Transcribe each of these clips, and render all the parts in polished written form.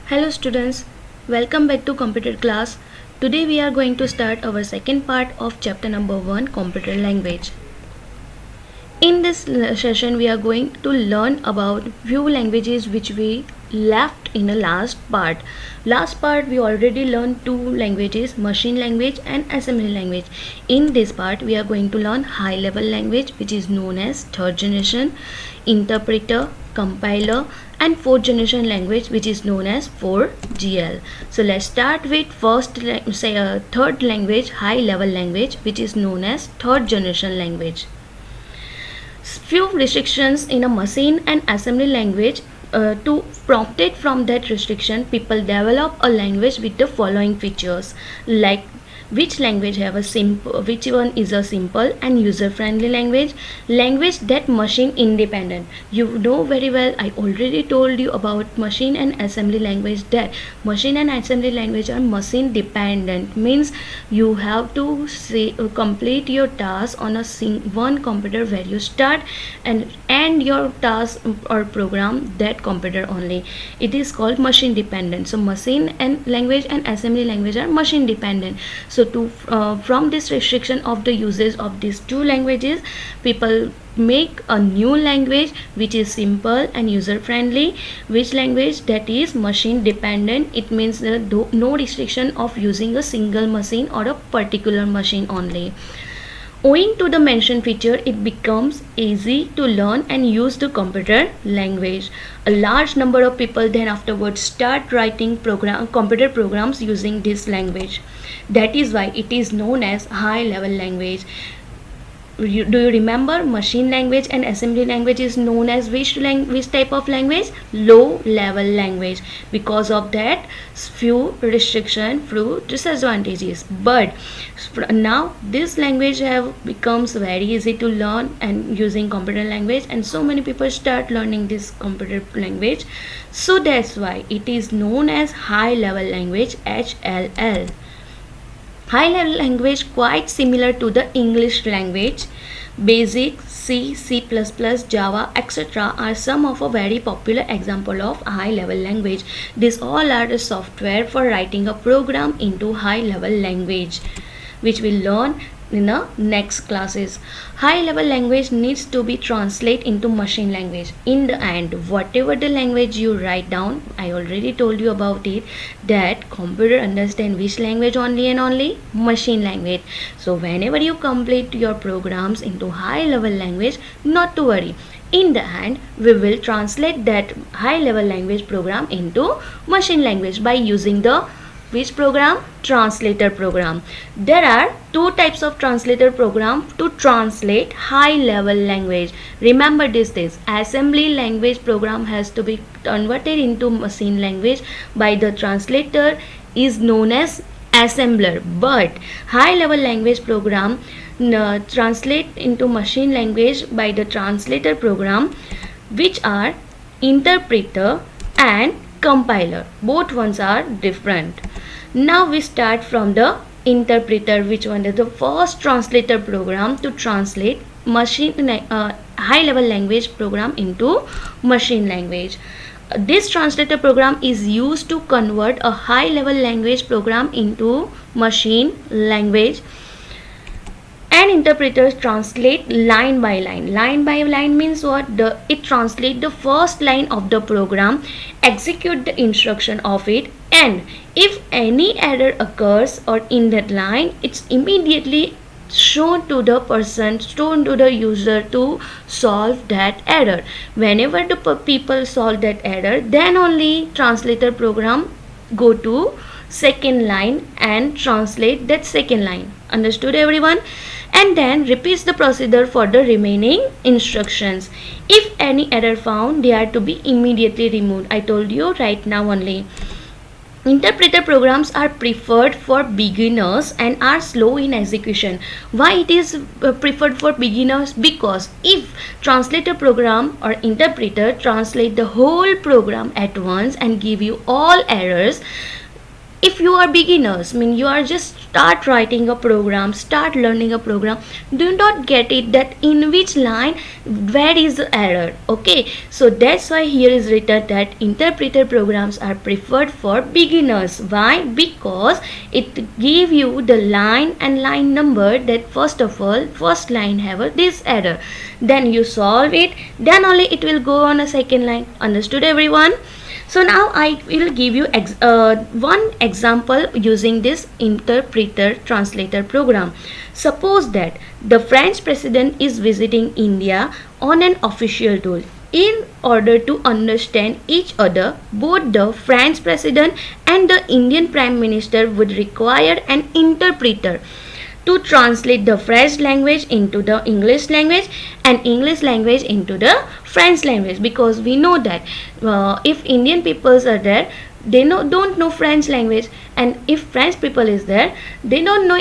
Hello students, welcome back to computer class. Today we are going to start our second part of chapter number 1, computer language. In this session we are going to learn about few languages which we left in the last part. Last part we already learned two languages, machine language and assembly language. In this part we are going to learn high level language which is known as third generation, interpreter, compiler and fourth generation language which is known as 4GL. So let's start with third language, high level language which is known as third generation language. Few restrictions in a machine and assembly language. To prompted from that restriction, people develop a language with the following features, like which language have a simple, which one is a simple and user friendly language that machine independent. You know very well, I already told you about machine and assembly language, that machine and assembly language are machine dependent, means you have to complete your task on a one computer where you start and end your task or program that computer only. It is called machine dependent. So machine and language and assembly language are machine dependent. So from this restriction of the usage of these two languages, people make a new language which is simple and user friendly. Which language? That is machine dependent. It means no restriction of using a single machine or a particular machine only. Owing to the mentioned feature, it becomes easy to learn and use the computer language. A large number of people then afterwards start writing computer programs using this language. That is why it is known as high level language. Do you remember machine language and assembly language is known as which type of language? Low level language. Because of that, few restriction, few disadvantages. But now this language have becomes very easy to learn and using computer language, and so many people start learning this computer language. So that's why it is known as high level language, HLL. High level language quite similar to the English language. Basic, C, C++, Java, etc. are some of a very popular example of high level language. These all are the software for writing a program into high level language, which we'll learn in the next classes. High level language needs to be translated into machine language. In the end, whatever the language you write down, I already told you about it, that computer understand which language only and only? Machine language. So whenever you complete your programs into high level language, not to worry, in the end we will translate that high level language program into machine language by using the which program? Translator program. There are two types of translator program to translate high level language. Remember this assembly language program has to be converted into machine language by the translator, is known as assembler. But high level language program translate into machine language by the translator program, which are interpreter and compiler. Both ones are different. Now we start from the interpreter, which one is the first translator program to translate high level language program into machine language. This translator program is used to convert a high level language program into machine language. And interpreters translate line by line. Line by line means what? It translates the first line of the program, execute the instruction of it, and if any error occurs or in that line, it's immediately shown to the user to solve that error. Whenever the people solve that error, then only translator program go to second line and translate that second line. Understood everyone? And then repeats the procedure for the remaining instructions. If any error found, they are to be immediately removed. I told you right now only. Interpreter programs are preferred for beginners and are slow in execution. Why it is preferred for beginners? Because if translator program or interpreter translate the whole program at once and give you all errors, if you are beginners, mean you are just start writing a program, start learning a program, do not get it that in which line where is the error. Okay, so that's why here is written that interpreter programs are preferred for beginners. Why? Because it give you the line and line number, that first of all first line have this error, then you solve it, then only it will go on a second line. Understood everyone? So now I will give you one example using this interpreter translator program. Suppose that the French president is visiting India on an official tour. In order to understand each other, both the French president and the Indian prime minister would require an interpreter to translate the French language into the English language and English language into the French language, because we know that if Indian peoples are there, they don't know French language, and if French people is there, they don't know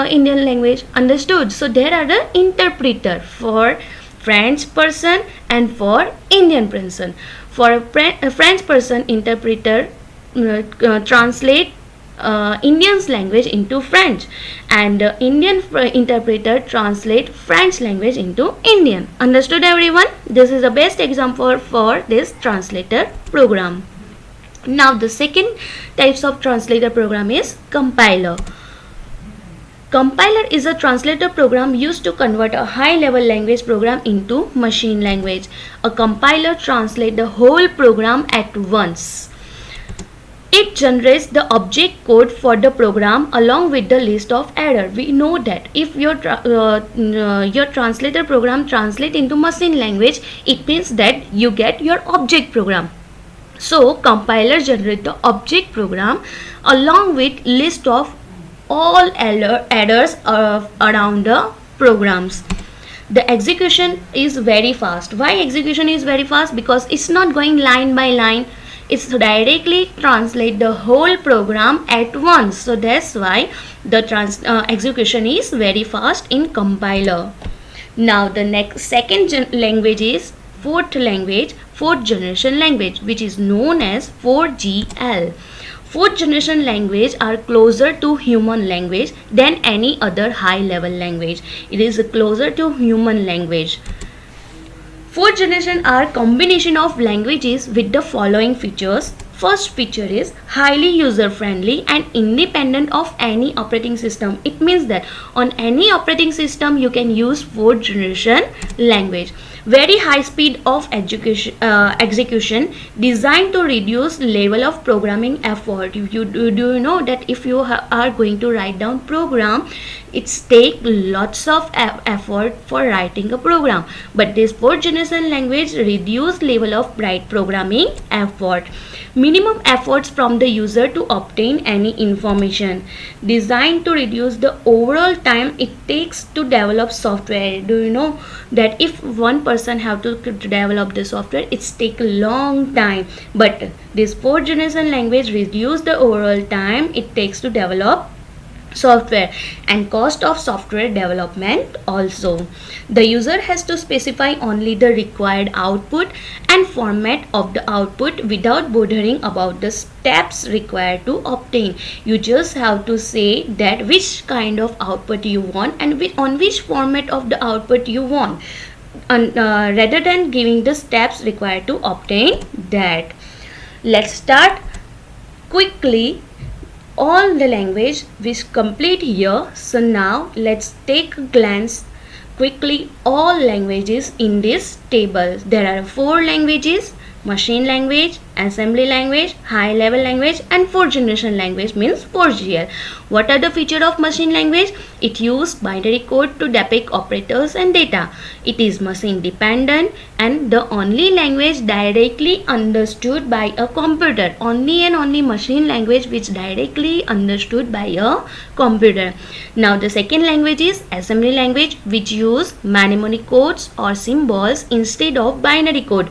Indian language. Understood? So there are the interpreter for French person and for Indian person. For a French person, interpreter translate Indian's language into French, and Indian interpreter translate French language into Indian. Understood everyone? This is the best example for this translator program. Now the second types of translator program is compiler. Compiler is a translator program used to convert a high-level language program into machine language. A compiler translates the whole program at once. It generates the object code for the program along with the list of error. We know that if your translator program translate into machine language, it means that you get your object program. So compiler generate the object program along with list of all errors around the programs. The execution is very fast. Why execution is very fast? Because it's not going line by line. It's directly translate the whole program at once. So that's why the execution is very fast in compiler. Now the second language is fourth generation language, which is known as 4GL. Fourth generation language are closer to human language than any other high level language. It is closer to human language. Fourth generation are combination of languages with the following features. First feature is highly user friendly and independent of any operating system. It means that on any operating system you can use fourth generation language. Very high speed of execution designed to reduce level of programming effort. Do you know that if you are going to write down program, it's take lots of effort for writing a program, but this fourth generation language reduce level of programming effort. Minimum efforts from the user to obtain any information, designed to reduce the overall time it takes to develop software. Do you know that if one person have to develop the software, it's take a long time, but this fourth generation language reduce the overall time it takes to develop software and cost of software development also. The user has to specify only the required output and format of the output without bothering about the steps required to obtain. You just have to say that which kind of output you want and on which format of the output you want, rather than giving the steps required to obtain that. Let's start quickly all the language which complete here. So now let's take a glance quickly all languages in this table. There are 4 languages: machine language, assembly language, high level language, and fourth generation language, means 4GL. What are the features of machine language? It uses binary code to depict operators and data. It is machine dependent and the only language directly understood by a computer. Only and only machine language which directly understood by a computer. Now the second language is assembly language, which use mnemonic codes or symbols instead of binary code.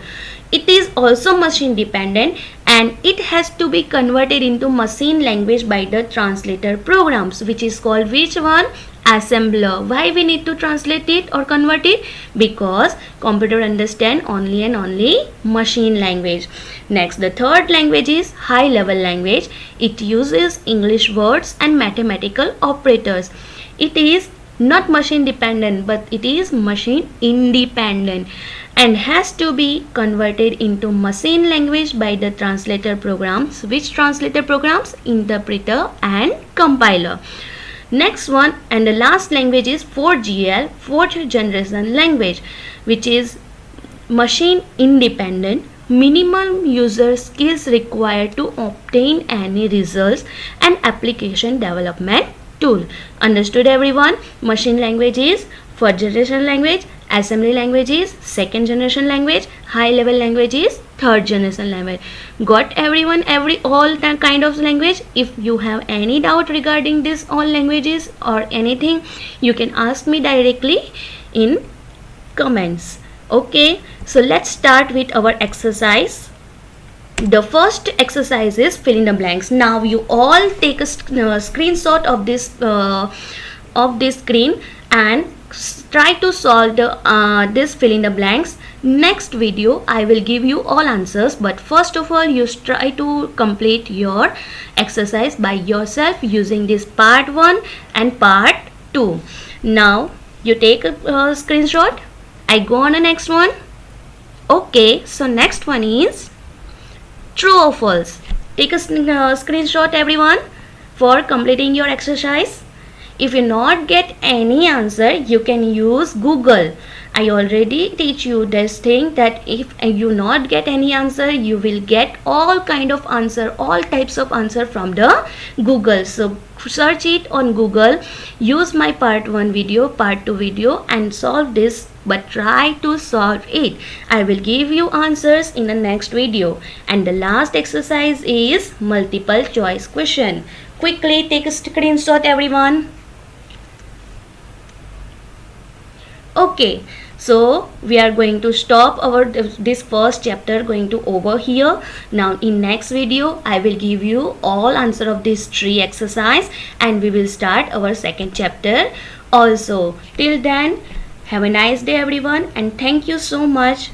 It is also machine dependent and it has to be converted into machine language by the translator programs, which is called which one? assembler. Why we need to translate it or convert it? Because computer understand only and only machine language. Next, the third language is high level language. It uses English words and mathematical operators. It is not machine dependent, but it is machine independent and has to be converted into machine language by the translator programs. Which translator programs? Interpreter and compiler. Next one and the last language is 4GL, fourth generation language, which is machine independent, minimum user skills required to obtain any results, and application development tool. Understood everyone? Machine language is first generation language, assembly language is second generation language, high level language is third generation language. Got everyone all that kind of language? If you have any doubt regarding this all languages or anything, you can ask me directly in comments. Okay, so let's start with our exercise. The first exercise is fill in the blanks. Now you all take a screenshot of this screen and try to solve this fill in the blanks. Next video I will give you all answers, but first of all you try to complete your exercise by yourself using this part 1 and part 2. Now you take a screenshot. I go on the next one. Okay, so next one is true or false. Take a screenshot everyone for completing your exercise. If you not get any answer, you can use Google. I already teach you this thing that if you not get any answer, you will get all kind of answer, all types of answer from the Google. So search it on Google, use my part 1 video, part 2 video and solve this, but try to solve it. I will give you answers in the next video. And the last exercise is multiple choice question. Quickly take a screenshot everyone. Okay, so we are going to stop our this first chapter going to over here. Now in next video I will give you all answer of this 3 exercise and we will start our second chapter also. Till then, have a nice day everyone and thank you so much